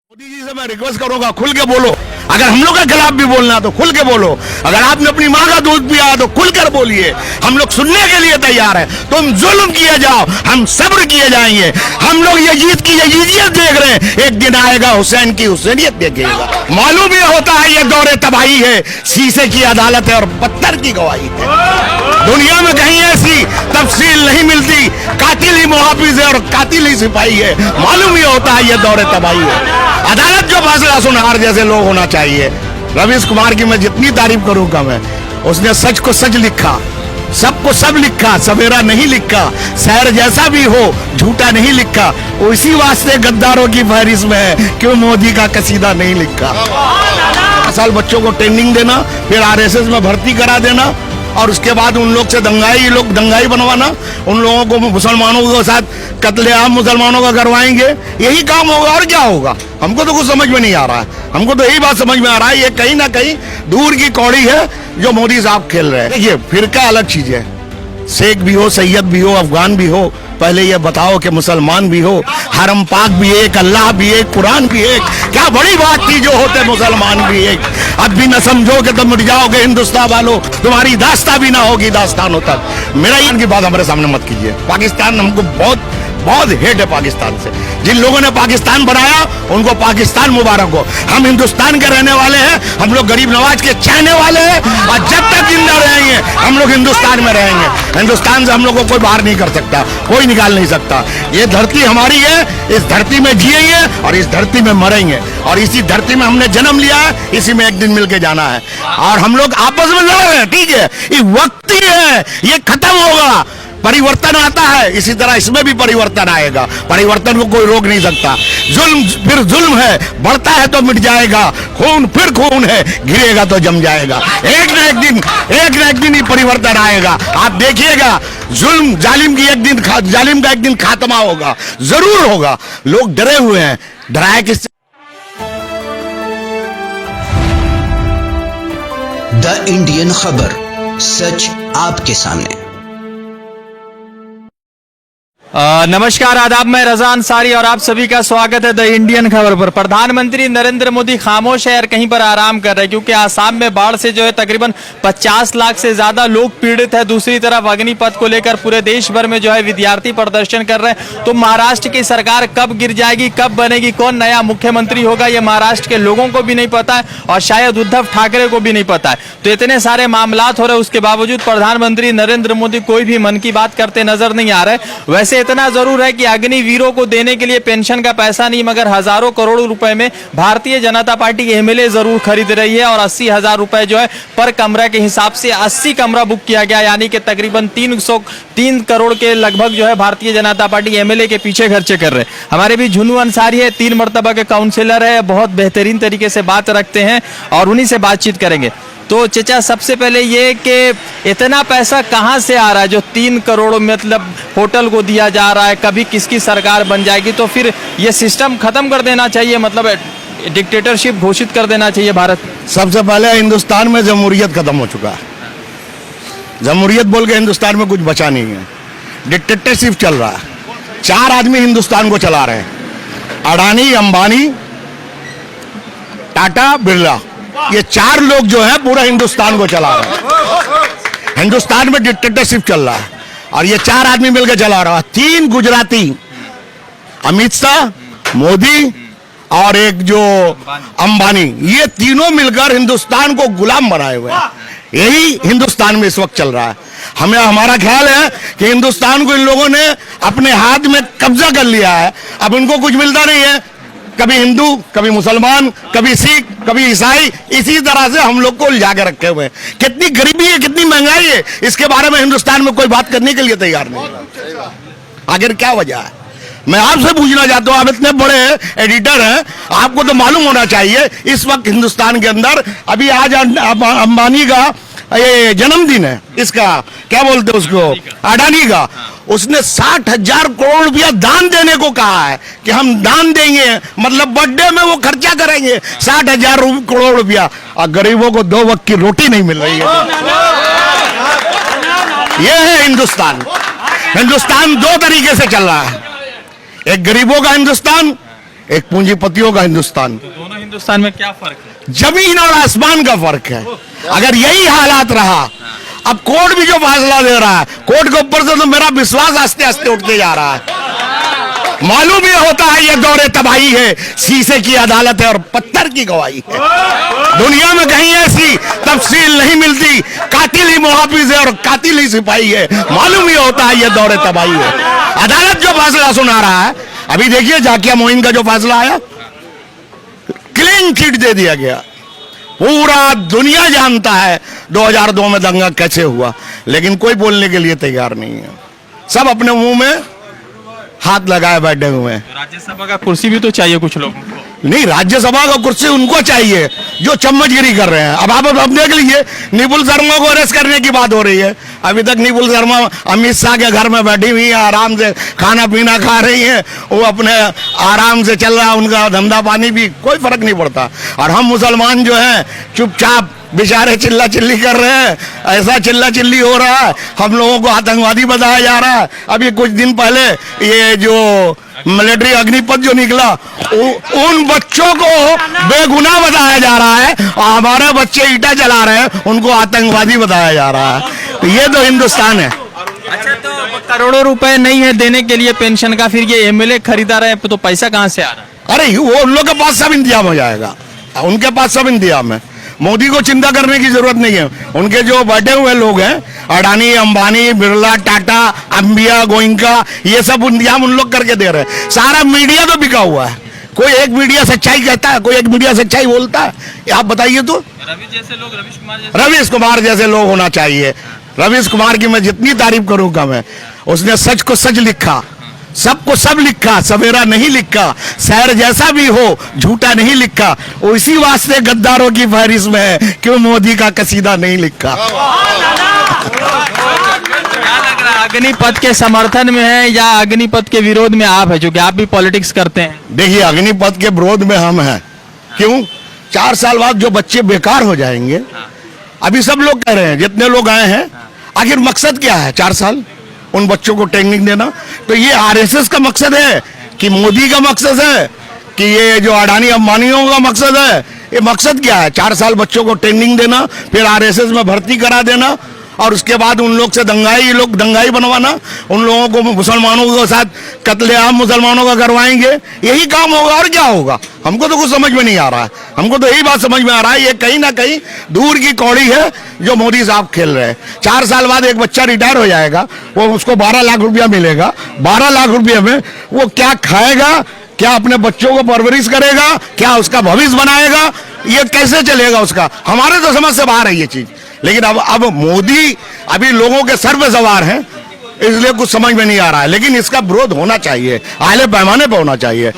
मोदी जी से मैं रिक्वेस्ट करूंगा, खुल के बोलो। अगर हम लोग के खिलाफ भी बोलना तो खुल के बोलो। अगर आपने अपनी माँ का दूध पिया तो खुलकर बोलिए। हम लोग सुनने के लिए तैयार है। तुम जुल्म किए जाओ, हम सब्र किए जाएंगे। हम लोग यजीद की यजीदियत देख रहे हैं, एक दिन आएगा हुसैन की हुसैनियत देखेगा। मालूम ये होता है ये दौरे तबाही है, शीशे की अदालत है और पत्थर की गवाही है। दुनिया में कहीं ऐसी तफसील नहीं मिलती, कातिल ही मुहाफिज है और कातिल ही सिपाही है। मालूम ये होता है ये दौरे तबाही है। अदालत जो फैसला सुनहार जैसे लोग होना चाहिए। रवीश कुमार की मैं जितनी तारीफ करूं कम है। उसने सच को सच लिखा, सबको सब लिखा, सवेरा नहीं लिखा। शहर जैसा भी हो झूठा नहीं लिखा। उसी वास्ते गद्दारों की फहरिस्त में है, क्यों मोदी का कसीदा नहीं लिखा। साल बच्चों को ट्रेनिंग देना, फिर आरएसएस में भर्ती करा देना और उसके बाद उन लोग से दंगाई बनवाना, उन लोगों को मुसलमानों के साथ कत्लेआम मुसलमानों का करवाएंगे। यही काम होगा और क्या होगा। हमको तो कुछ समझ में नहीं आ रहा है। हमको तो यही बात समझ में आ रहा है, ये कहीं ना कहीं दूर की कौड़ी है जो मोदी साहब खेल रहे हैं। देखिए, फिरका अलग चीज है। शेख भी हो, सैयद भी हो, अफगान भी हो, पहले ये बताओ कि मुसलमान भी हो। हरम पाक भी एक, अल्लाह भी एक, कुरान भी एक। क्या बड़ी बात थी जो होते मुसलमान भी एक। अब भी न समझोगे तो मिट जाओगे हिंदुस्तान वालों, तुम्हारी दास्ता भी ना होगी दास्तानों तक। मेरा इनकी बात हमारे सामने मत कीजिए। पाकिस्तान हमको बहुत हेट है पाकिस्तान से। जिन लोगों ने पाकिस्तान बनाया उनको पाकिस्तान मुबारक हो। हम हिंदुस्तान के रहने वाले हैं, हम लोग गरीब नवाज के चाहने वाले हैं और जब तक जिंदा रहेंगे हम लोग हिंदुस्तान में रहेंगे। हिंदुस्तान से हम लोग को कोई बाहर नहीं कर सकता, कोई निकाल नहीं सकता। ये धरती हमारी है, इस धरती में जिएंगे और इस धरती में मरेंगे और इसी धरती में हमने जन्म लिया है, इसी में एक दिन मिलके जाना है। और हम लोग आपस में लड़ रहे हैं, ठीक है, ये वक्त ही है, ये खत्म होगा। परिवर्तन आता है, इसी तरह इसमें भी परिवर्तन आएगा। परिवर्तन को कोई रोक नहीं सकता। जुल्म फिर जुल्म है, बढ़ता है तो मिट जाएगा। खून फिर खून है, गिरेगा तो जम जाएगा। एक ना एक दिन ही परिवर्तन आएगा। आप देखिएगा, जुल्म जालिम का एक दिन खात्मा होगा, जरूर होगा। लोग डरे हुए हैं, डराए किससे? द इंडियन खबर, सच आपके सामने। नमस्कार, आदाब, मैं रजा अंसारी और आप सभी का स्वागत है द इंडियन खबर पर। प्रधानमंत्री नरेंद्र मोदी खामोश है और कहीं पर आराम कर रहे हैं, क्योंकि आसाम में बाढ़ से जो है तकरीबन 50 लाख से ज्यादा लोग पीड़ित है। दूसरी तरफ अग्निपथ को लेकर पूरे देश भर में जो है विद्यार्थी प्रदर्शन कर रहे हैं। तो महाराष्ट्र की सरकार कब गिर जाएगी, कब बनेगी, कौन नया मुख्यमंत्री होगा, ये महाराष्ट्र के लोगों को भी नहीं पता है और शायद उद्धव ठाकरे को भी नहीं पता है। तो इतने सारे मामलात हो रहे, उसके बावजूद प्रधानमंत्री नरेंद्र मोदी कोई भी मन की बात करते नजर नहीं आ रहे। वैसे इतना जरूर है कि अग्निवीरों को देने के लिए पेंशन का पैसा नहीं, मगर हजारों करोड़ रुपए में भारतीय जनता पार्टी एमएलए जरूर खरीद रही है और 80,000 रुपए जो है पर कमरा के हिसाब से 80 कमरा बुक किया गया, यानी कि तकरीबन 3 करोड़ के लगभग जो है भारतीय जनता पार्टी एमएलए के पीछे खर्चे कर रहे हैं। हमारे भी झुन्नू अंसारी है, 3 मर्तबा के काउंसिलर है, बहुत बेहतरीन तरीके से बात रखते हैं और उन्हीं से बातचीत करेंगे। तो चचा, सबसे पहले ये कि इतना पैसा कहाँ से आ रहा है जो 3 करोड़ मतलब होटल को दिया जा रहा है? कभी किसकी सरकार बन जाएगी तो फिर ये सिस्टम खत्म कर देना चाहिए, मतलब डिक्टेटरशिप घोषित कर देना चाहिए भारत। सबसे पहले हिंदुस्तान में जमहूरियत खत्म हो चुका है। जमहूरियत बोल के हिंदुस्तान में कुछ बचा नहीं है, डिक्टेटरशिप चल रहा है। 4 आदमी हिंदुस्तान को चला रहे हैं, अडानी, अंबानी, टाटा, बिरला। ये 4 लोग जो है पूरा हिंदुस्तान को चला रहे हैं। हिंदुस्तान में डिक्टेटरशिप चल रहा है और ये 4 आदमी मिलकर चला रहा है। 3 गुजराती, अमित शाह, मोदी और एक जो अंबानी, ये तीनों मिलकर हिंदुस्तान को गुलाम बनाए हुए हैं। यही हिंदुस्तान में इस वक्त चल रहा है। हमारा ख्याल है कि हिंदुस्तान को इन लोगों ने अपने हाथ में कब्जा कर लिया है। अब इनको कुछ मिलता नहीं है, कभी हिंदू, कभी मुसलमान, कभी सिख, कभी ईसाई, इसी तरह से हम लोग को उलझा के रखे हुए हैं। कितनी गरीबी है, कितनी महंगाई है, इसके बारे में हिंदुस्तान में कोई बात करने के लिए तैयार नहीं। आखिर क्या वजह है? मैं आपसे पूछना चाहता हूं, आप इतने बड़े एडिटर हैं, आपको तो मालूम होना चाहिए इस वक्त हिंदुस्तान के अंदर अभी आज अंबानी का ये जन्मदिन है, इसका क्या बोलते हैं उसको, अडानी का। उसने 60,000 करोड़ रुपया दान देने को कहा है कि हम दान देंगे, मतलब बर्थडे में वो खर्चा करेंगे 60,000 करोड़ रुपया, और गरीबों को 2 वक्त की रोटी नहीं मिल रही है। ये है हिंदुस्तान। हिंदुस्तान 2 तरीके से चल रहा है, एक गरीबों का हिंदुस्तान, एक पूंजीपतियों का हिंदुस्तान। तो दोनों हिंदुस्तान में क्या फर्क है? जमीन और आसमान का फर्क है। अगर यही हालात रहा, अब कोर्ट भी जो फैसला दे रहा है, कोर्ट के ऊपर से तो मेरा विश्वास आस्ते आस्ते उठते जा रहा है। मालूम ये होता है ये दौरे तबाही है, शीशे की अदालत है और पत्थर की गवाही है। दुनिया में कहीं ऐसी तफसील नहीं मिलती, कातिल ही मुहाफिज है और कातिल ही सिपाही है। मालूम ये होता है ये दौरे तबाही है। अदालत जो फैसला सुना रहा है, अभी देखिए जाकिया मोइन का जो फैसला आया, क्लीन चिट दे दिया गया। पूरा दुनिया जानता है 2002 में दंगा कैसे हुआ, लेकिन कोई बोलने के लिए तैयार नहीं है। सब अपने मुंह में हाथ लगाए बैठे हुए हैं। राज्यसभा का कुर्सी भी तो चाहिए कुछ लोगों को। नहीं, राज्यसभा का कुर्सी उनको चाहिए जो चम्मचगिरी कर रहे हैं। अब आप देख लीजिए, निपुल शर्मा को अरेस्ट करने की बात हो रही है। अभी तक निपुल शर्मा अमित शाह के घर में बैठी हुई है, आराम से खाना पीना खा रही है, वो अपने आराम से चल रहा है, उनका धंधा पानी भी कोई फर्क नहीं पड़ता। और हम मुसलमान जो हैं चुपचाप बेचारे चिल्ला चिल्ली कर रहे हैं। ऐसा चिल्ला चिल्ली हो रहा है, हम लोगों को आतंकवादी बताया जा रहा है। अभी कुछ दिन पहले ये जो मिलिट्री अग्निपथ जो निकला, उन बच्चों को बेगुनाह बताया जा रहा है और हमारे बच्चे ईटा जला रहे हैं, उनको आतंकवादी बताया जा रहा है। तो ये तो हिंदुस्तान है। अच्छा, तो करोड़ों रुपए नहीं है देने के लिए पेंशन का, फिर ये एमएलए खरीदा रहे तो पैसा कहां से आ रहा है? अरे वो उन लोग के पास सब इंतजाम हो जाएगा, उनके पास सब इंतजाम है। मोदी को चिंता करने की जरूरत नहीं है। उनके जो बैठे हुए लोग हैं, अडानी, अंबानी, बिरला, टाटा, अंबिया, गोइंका, ये सब इंतजाम उन लोग करके दे रहे हैं। सारा मीडिया तो बिका हुआ है। कोई एक मीडिया सच्चाई कहता है, कोई एक मीडिया सच्चाई बोलता है? आप बताइए तो। रवीश कुमार जैसे लोग होना चाहिए। रवीश कुमार की मैं जितनी तारीफ करूंगा मैं, उसने सच को सच लिखा, सबको सब लिखा, सवेरा नहीं लिखा, शहर जैसा भी हो झूठा नहीं लिखा। इसी वास्ते गद्दारों की फहरिस्त में है, क्यों मोदी का कसीदा नहीं लिखा। क्या लग रहा है, अग्निपथ के समर्थन में है या अग्निपथ के विरोध में आप है, जो कि आप भी पॉलिटिक्स करते हैं? देखिए, अग्निपथ के विरोध में हम हैं। क्यों? 4 साल बाद जो बच्चे बेकार हो जाएंगे, अभी सब लोग कह रहे हैं, जितने लोग आए हैं, आखिर मकसद क्या है 4 साल उन बच्चों को ट्रेनिंग देना? तो ये आरएसएस का मकसद है कि मोदी का मकसद है कि ये जो अडानी अंबानियों का मकसद है? ये मकसद क्या है? 4 साल बच्चों को ट्रेनिंग देना, फिर आरएसएस में भर्ती करा देना और उसके बाद उन लोग से दंगाई बनवाना, उन लोगों को मुसलमानों के साथ कत्लेआम मुसलमानों का करवाएंगे। यही काम होगा और क्या होगा? हमको तो कुछ समझ में नहीं आ रहा है। हमको तो यही बात समझ में आ रहा है, ये कहीं ना कहीं दूर की कौड़ी है जो मोदी साहब खेल रहे हैं। 4 साल बाद एक बच्चा रिटायर हो जाएगा, वो उसको 12 लाख रुपया मिलेगा। 12 लाख रुपये में वो क्या खाएगा, क्या अपने बच्चों को परवरिश करेगा, क्या उसका भविष्य बनाएगा? ये कैसे चलेगा उसका? हमारे तो समझ से बाहर है ये चीज। लेकिन अब मोदी अभी लोगों के सर पे सवार हैं, इसलिए कुछ समझ में नहीं आ रहा है। लेकिन इसका विरोध होना चाहिए, आले पैमाने पर होना चाहिए।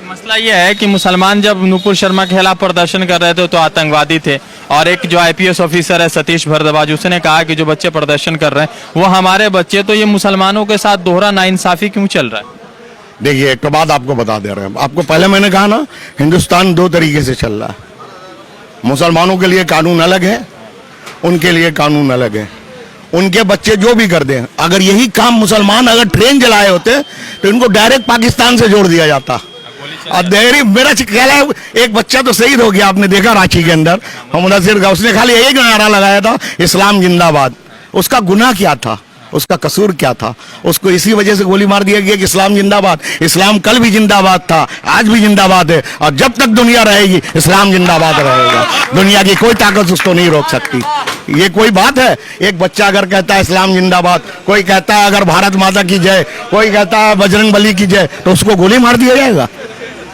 मसला ये है कि मुसलमान जब नुपुर शर्मा के खिलाफ प्रदर्शन कर रहे थे तो आतंकवादी थे, और एक जो आईपीएस ऑफिसर है सतीश भारद्वाज, उसने कहा कि जो बच्चे प्रदर्शन कर रहे हैं वो हमारे बच्चे। तो ये मुसलमानों के साथ दोहरा नाइंसाफी क्यों चल रहा है? देखिए, एक बात आपको बता दे रहे हैं। आपको पहले मैंने कहा ना, हिंदुस्तान 2 तरीके से चल रहा है। मुसलमानों के लिए कानून अलग है, उनके लिए कानून अलग है। उनके बच्चे जो भी कर दें, अगर यही काम मुसलमान अगर ट्रेन चलाए होते तो इनको डायरेक्ट पाकिस्तान से जोड़ दिया जाता। और मेरा ख्याल है एक बच्चा तो शहीद हो गया, आपने देखा रांची के अंदर, मुदस्सिर का, उसने खाली एक नारा लगाया था, इस्लाम जिंदाबाद। उसका गुनाह क्या था? उसका कसूर क्या था? उसको इसी वजह से गोली मार दिया गया कि इस्लाम जिंदाबाद। इस्लाम कल भी जिंदाबाद था, आज भी जिंदाबाद है, और जब तक दुनिया रहेगी इस्लाम जिंदाबाद रहेगा। दुनिया की कोई ताकत उसको नहीं रोक सकती। ये कोई बात है? एक बच्चा अगर कहता है इस्लाम जिंदाबाद, कोई कहता है अगर भारत माता की जय, कोई कहता है बजरंग बली की जय, तो उसको गोली मार दिया जाएगा?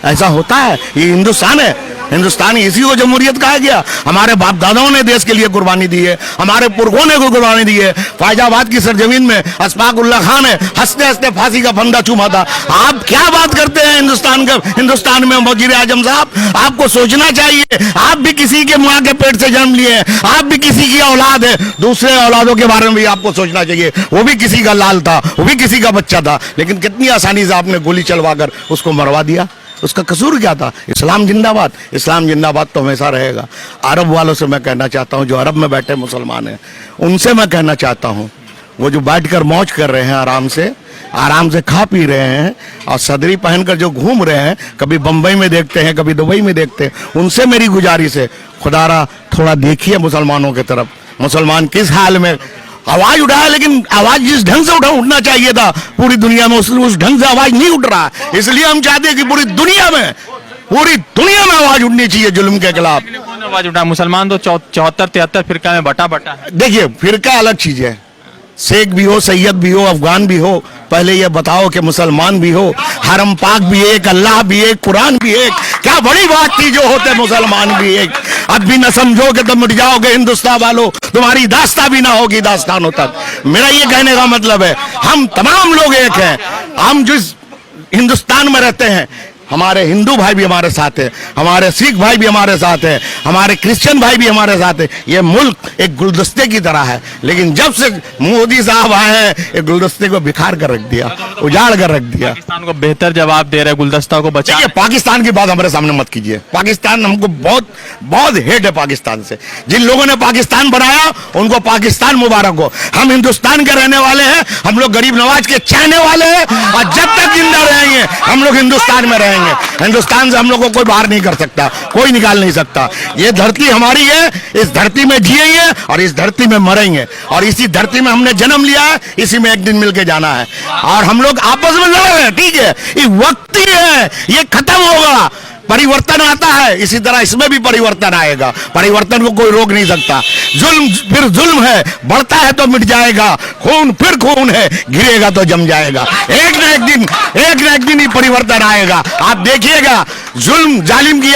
ऐसा होता है? ये हिंदुस्तान है। हिंदुस्तान इसी को जमहूरियत कहा गया। हमारे बाप दादाओं ने देश के लिए कुर्बानी दी है, हमारे पुरखों ने कुर्बानी दी है। फैजाबाद की सरजमीन में अशफाकुल्लाह खान ने हंसते हंसते फांसी का फंदा चूमा था। आप क्या बात करते हैं हिंदुस्तान में वजीर आजम साहब? आपको सोचना चाहिए, आप भी किसी के मां के पेट से जन्म लिए हैं, आप भी किसी की औलाद है। दूसरे औलादों के बारे में भी आपको सोचना चाहिए। वो भी किसी का लाल था, वो भी किसी का बच्चा था, लेकिन कितनी आसानी से आपने गोली चलवा कर उसको मरवा दिया। उसका कसूर क्या था? इस्लाम जिंदाबाद। इस्लाम जिंदाबाद तो हमेशा रहेगा। अरब वालों से मैं कहना चाहता हूं, जो अरब में बैठे मुसलमान हैं, उनसे मैं कहना चाहता हूं, वो जो बैठकर मौज कर रहे हैं, आराम से खा पी रहे हैं और सदरी पहनकर जो घूम रहे हैं, कभी बंबई में देखते हैं, कभी दुबई में देखते हैं, उनसे मेरी गुजारिश है, खुदारा थोड़ा देखिए मुसलमानों की तरफ। मुसलमान किस हाल में आवाज उठाया, लेकिन आवाज जिस ढंग से उठना चाहिए था पूरी दुनिया में, उस ढंग से आवाज नहीं उठ रहा है। इसलिए हम चाहते हैं कि पूरी दुनिया में आवाज उठनी चाहिए जुल्म के खिलाफ। कौन आवाज उठा? मुसलमान तो 74-73 फिरका में बटा है। देखिए, फिरका अलग चीज है, शेख भी हो, सैयद भी हो, अफगान भी हो, पहले ये बताओ कि मुसलमान भी हो, हरम पाक भी एक, अल्लाह भी एक, कुरान भी एक। क्या बड़ी बात थी जो होते मुसलमान भी एक। अब भी न समझोगे तो मिट जाओगे हिंदुस्तान वालों, तुम्हारी दास्ता भी ना होगी दास्तानों तक। मेरा ये कहने का मतलब है, हम तमाम लोग एक हैं। हम जिस हिंदुस्तान में रहते हैं, हमारे हिंदू भाई भी हमारे साथ है, हमारे सिख भाई भी हमारे साथ है, हमारे क्रिश्चियन भाई भी हमारे साथ है। ये मुल्क एक गुलदस्ते की तरह है, लेकिन जब से मोदी साहब आए हैं, एक गुलदस्ते को बिखार कर रख दिया, उजाड़ कर रख दिया। पाकिस्तान को बेहतर जवाब दे रहे, गुलदस्ता को बचा। पाकिस्तान की बात हमारे सामने मत कीजिए। पाकिस्तान हमको बहुत हेट है पाकिस्तान से। जिन लोगों ने पाकिस्तान बनाया उनको पाकिस्तान मुबारक हो। हम हिंदुस्तान के रहने वाले हैं, हम लोग गरीब नवाज के चाहने वाले हैं, और जब तक जिंदा रहेंगे हम लोग हिंदुस्तान में रहेंगे। हिंदुस्तान से हम लोग को कोई बाहर नहीं कर सकता, कोई निकाल नहीं सकता। ये धरती हमारी है, इस धरती में जिएंगे और इस धरती में मरेंगे, और इसी धरती में हमने जन्म लिया है, इसी में एक दिन मिलके जाना है। और हम लोग आपस में लड़ रहे हैं, ठीक है, ये वक्त ही है, ये खत्म होगा। परिवर्तन आता है, इसी तरह इसमें भी परिवर्तन आएगा। परिवर्तन को कोई रोक नहीं सकता। जुल्म फिर जुल्म है, बढ़ता है तो मिट जाएगा, खून फिर खून है, गिरेगा तो जम जाएगा। एक न एक दिन ही परिवर्तन आएगा। आप देखिएगा, जुल्म जालिम का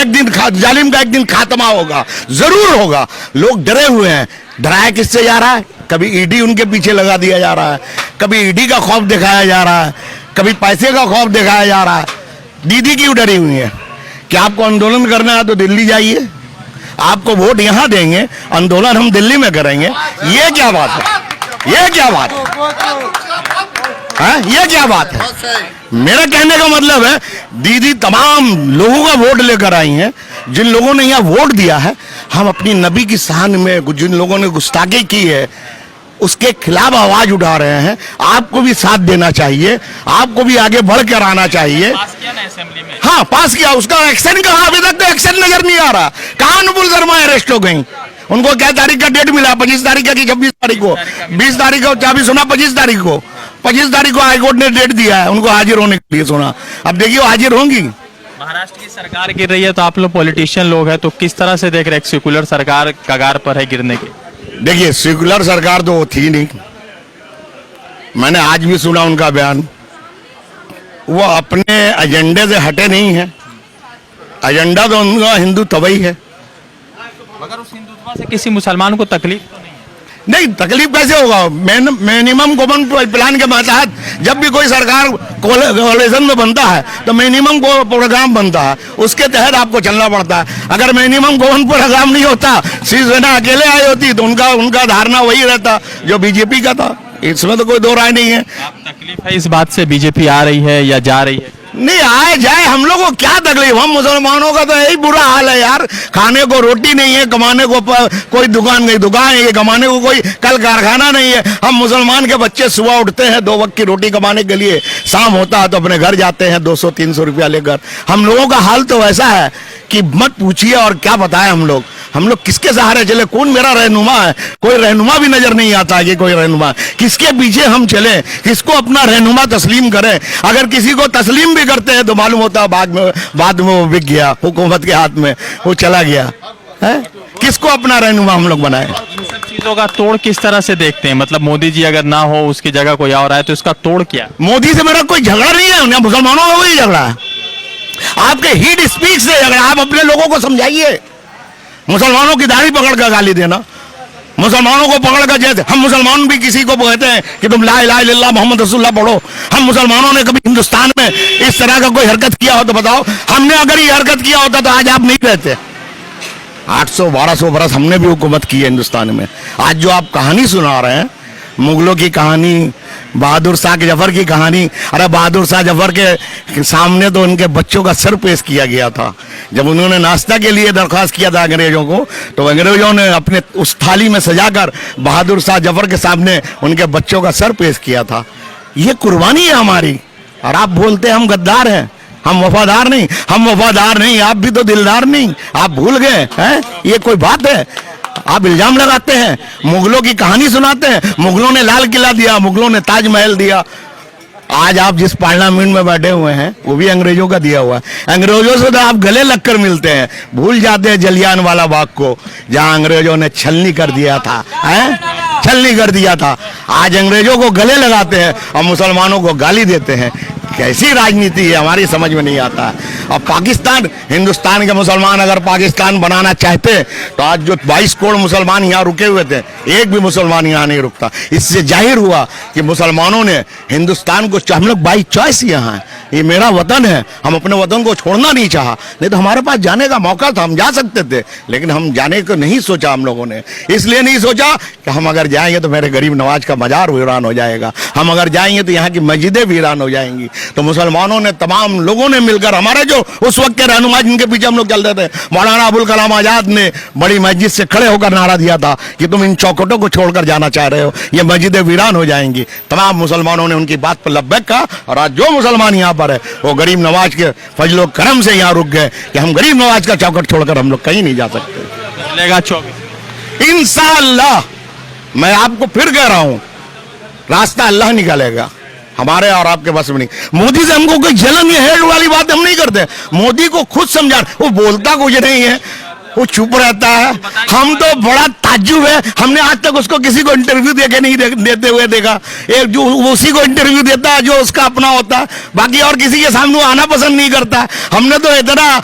एक दिन खात्मा होगा, जरूर होगा। लोग डरे हुए हैं। डराया किससे जा रहा है? कभी ईडी उनके पीछे लगा दिया जा रहा है, कभी ईडी का खौफ दिखाया जा रहा है, कभी पैसे का खौफ दिखाया जा रहा है। दीदी क्यों डरी हुई है? कि आपको आंदोलन करना है तो दिल्ली जाइए, आपको वोट यहां देंगे, आंदोलन हम दिल्ली में करेंगे। ये क्या बात है? ये क्या बात है? ये क्या बात है? मेरा कहने का मतलब है, दीदी तमाम लोगों का वोट लेकर आई हैं। जिन लोगों ने यहाँ वोट दिया है, हम अपनी नबी की शान में जिन लोगों ने गुस्ताखी की है उसके खिलाफ आवाज उठा रहे हैं। आपको भी साथ देना चाहिए, आपको भी आगे बढ़कर आना चाहिए। पास किया ना असेंबली में? हाँ, पास किया। उसका एक्शन कहाँ? अभी तक तो एक्शन नजर नहीं आ रहा। कहाँ नुपुर शर्मा अरेस्ट हो गई? उनको क्या तारीख का डेट मिला? 25 तारीख का कि 26 तारीख को? 20 तारीख को अभी सुना, 25 तारीख को। 25 तारीख को हाईकोर्ट ने डेट दिया है उनको हाजिर होने के लिए, सुना। अब देखिए वो हाजिर होंगी। महाराष्ट्र की सरकार गिर रही है, तो आप लोग पॉलिटिशियन लोग हैं, तो किस तरह से देख रहे हैं? सेकुलर सरकार कगार पर है गिरने की। देखिए, सेकुलर सरकार तो वो थी नहीं। मैंने आज भी सुना उनका बयान, वो अपने एजेंडे से हटे नहीं है। एजेंडा तो उनका हिंदुत्व ही है। मगर उस हिंदुत्व से किसी मुसलमान को तकलीफ तो नहीं, तकलीफ कैसे होगा? मिनिमम कॉमन प्लान के तहत जब भी कोई सरकार कोalition में बनता है तो मिनिमम को प्रोग्राम बनता है, उसके तहत आपको चलना पड़ता है। अगर मिनिमम कॉमन प्रोग्राम नहीं होता, शिवसेना अकेले आई होती, तो उनका धारणा वही रहता जो बीजेपी का था। इसमें तो कोई दो राय नहीं है। आप तकलीफ है इस बात से बीजेपी आ रही है या जा रही है? नहीं, आए जाए हम लोग को क्या तकलीफ? हम मुसलमानों का तो यही बुरा हाल है यार। खाने को रोटी नहीं है, कमाने को कोई दुकान नहीं, दुकान है, कमाने को कोई कल कारखाना नहीं है। हम मुसलमान के बच्चे सुबह उठते हैं 2 वक्त की रोटी कमाने के लिए, शाम होता है तो अपने घर जाते हैं 200-300 रुपया लेकर। हम लोगों का हाल तो वैसा है कि मत पूछिए। और क्या बताएं हम लोग किसके सहारे चले? कौन मेरा रहनुमा है? कोई रहनुमा भी नजर नहीं आता है कि कोई रहनुमा। किसके पीछे हम चले? किसको अपना रहनुमा तस्लीम करें? अगर किसी को तस्लीम भी करते हैं तो मालूम होता है बाद में वो बिक गया, हुकूमत के हाथ में वो चला गया है। किसको अपना रहनुमा हम लोग बनाए? इन सब चीजों का तोड़ किस तरह से देखते हैं? मतलब मोदी जी अगर ना हो, उसकी जगह कोई और आए, तो इसका तोड़ क्या? मोदी से मेरा कोई झगड़ा नहीं है, मुसलमानों का वही झगड़ा है। आपके हीट स्पीच से झगड़ा। आप अपने लोगों को समझाइए। मुसलमानों की दाढ़ी पकड़ कर गाली देना, मुसलमानों को पकड़ कर, जैसे हम मुसलमान भी किसी को कहते हैं कि तुम ला इलाहा इल्लल्लाह मोहम्मद रसूलुल्लाह पढ़ो। हम मुसलमानों ने कभी हिंदुस्तान में इस तरह का कोई हरकत किया हो तो बताओ? हमने अगर ये हरकत किया होता तो आज आप नहीं रहते। 800-1200 बरस हमने भी हुकूमत की है हिंदुस्तान में। आज जो आप कहानी सुना रहे हैं, मुगलों की कहानी, बहादुर शाह जफर की कहानी। अरे बहादुर शाह जफर के सामने तो उनके बच्चों का सर पेश किया गया था। जब उन्होंने नाश्ता के लिए दरख्वास्त किया था अंग्रेजों को, तो अंग्रेजों ने अपने उस थाली में सजाकर बहादुर शाह जफर के सामने उनके बच्चों का सर पेश किया था। ये कुर्बानी है हमारी। और आप बोलते हैं हम गद्दार हैं, हम वफादार नहीं। हम वफादार नहीं, आप भी तो दिलदार नहीं। आप भूल गए हैं? ये कोई बात है? आप इल्जाम लगाते हैं, मुगलों की कहानी सुनाते हैं। मुगलों ने लाल किला दिया, मुगलों ने ताजमहल दिया। आज आप जिस पार्लियामेंट में बैठे हुए हैं वो भी अंग्रेजों का दिया हुआ है। अंग्रेजों से तो आप गले लगकर मिलते हैं, भूल जाते हैं जलियांवाला बाग को, जहां अंग्रेजों ने छलनी कर दिया था, छलनी कर दिया था। आज अंग्रेजों को गले लगाते हैं और मुसलमानों को गाली देते हैं। कैसी राजनीति है, हमारी समझ में नहीं आता है। और पाकिस्तान, हिंदुस्तान के मुसलमान अगर पाकिस्तान बनाना चाहते तो आज जो 22 करोड़ मुसलमान यहाँ रुके हुए थे, एक भी मुसलमान यहाँ नहीं रुकता। इससे जाहिर हुआ कि मुसलमानों ने हिंदुस्तान को, हम लोग बाई चॉइस यहाँ है, ये मेरा वतन है, हम अपने वतन को छोड़ना नहीं चाहा। नहीं तो हमारे पास जाने का मौका था, हम जा सकते थे, लेकिन हम जाने को नहीं सोचा। हम लोगों ने इसलिए नहीं सोचा कि हम अगर जाएंगे तो मेरे गरीब नवाज का मजार वीरान हो जाएगा, हम अगर जाएंगे तो यहाँ की मस्जिदें वीरान हो जाएंगी। तो मुसलमानों ने, तमाम लोगों ने मिलकर, हमारे जो उस वक्त के रहनुमा जिनके पीछे हम लोग चलते थे, मौलाना अबुल कलाम आजाद ने बड़ी मस्जिद से खड़े होकर नारा दिया था कि तुम इन चौखटों को छोड़कर जाना चाह रहे हो, ये मस्जिदें वीरान हो जाएंगी। तमाम मुसलमानों ने उनकी बात पर लब्बैक कहा और आज जो मुसलमान यहाँ पर है वो गरीब नवाज के फजलो करम से यहाँ रुक गए कि हम गरीब नवाज का चौखट छोड़कर हम लोग कहीं नहीं जा सकते। चलेगा 24 इंशाअल्लाह। मैं आपको फिर कह रहा हूं, रास्ता अल्लाह निकालेगा, हमारे और आपके बस में नहीं। मोदी से हमको कोई जलन या हेड वाली बात हम नहीं करते। मोदी को खुद समझा, वो बोलता कुछ नहीं है, वो चुप रहता है। हम तो बड़ा ताज्जुब है, हमने आज तक उसको किसी को इंटरव्यू देके नहीं देते हुए देखा। एक जो उसी को इंटरव्यू देता है जो उसका अपना होता है, बाकी और किसी के सामने वो आना पसंद नहीं करता। हमने तो इतना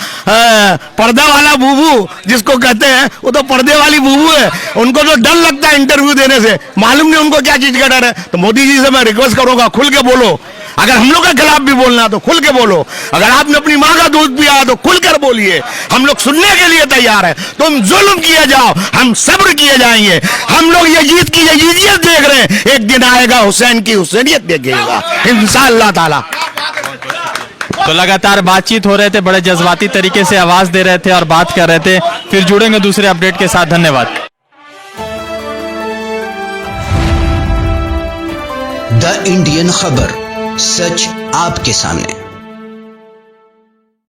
पर्दा वाला बूबू जिसको कहते हैं, वो तो पर्दे वाली बूबू है, उनको तो डर लगता है इंटरव्यू देने से, मालूम नहीं उनको क्या चीज का डर है। तो मोदी जी से मैं रिक्वेस्ट करूंगा, खुल के बोलो। अगर हम लोग के खिलाफ भी बोलना तो खुल के बोलो। अगर आपने अपनी माँ का दूध पिया तो खुलकर बोलिए, हम लोग सुनने के लिए तैयार है। तुम जुल्म किए जाओ, हम सब्र किए जाएंगे। हम लोग यजीद की यजीदियत देख रहे हैं, एक दिन आएगा हुसैन की हुसैनियत देखेगा इंशाअल्लाह ताला। तो लगातार बातचीत हो रहे थे, बड़े जज्बाती तरीके से आवाज दे रहे थे और बात कर रहे थे। फिर जुड़ेंगे दूसरे अपडेट के साथ। धन्यवाद। द इंडियन खबर, सच आपके सामने।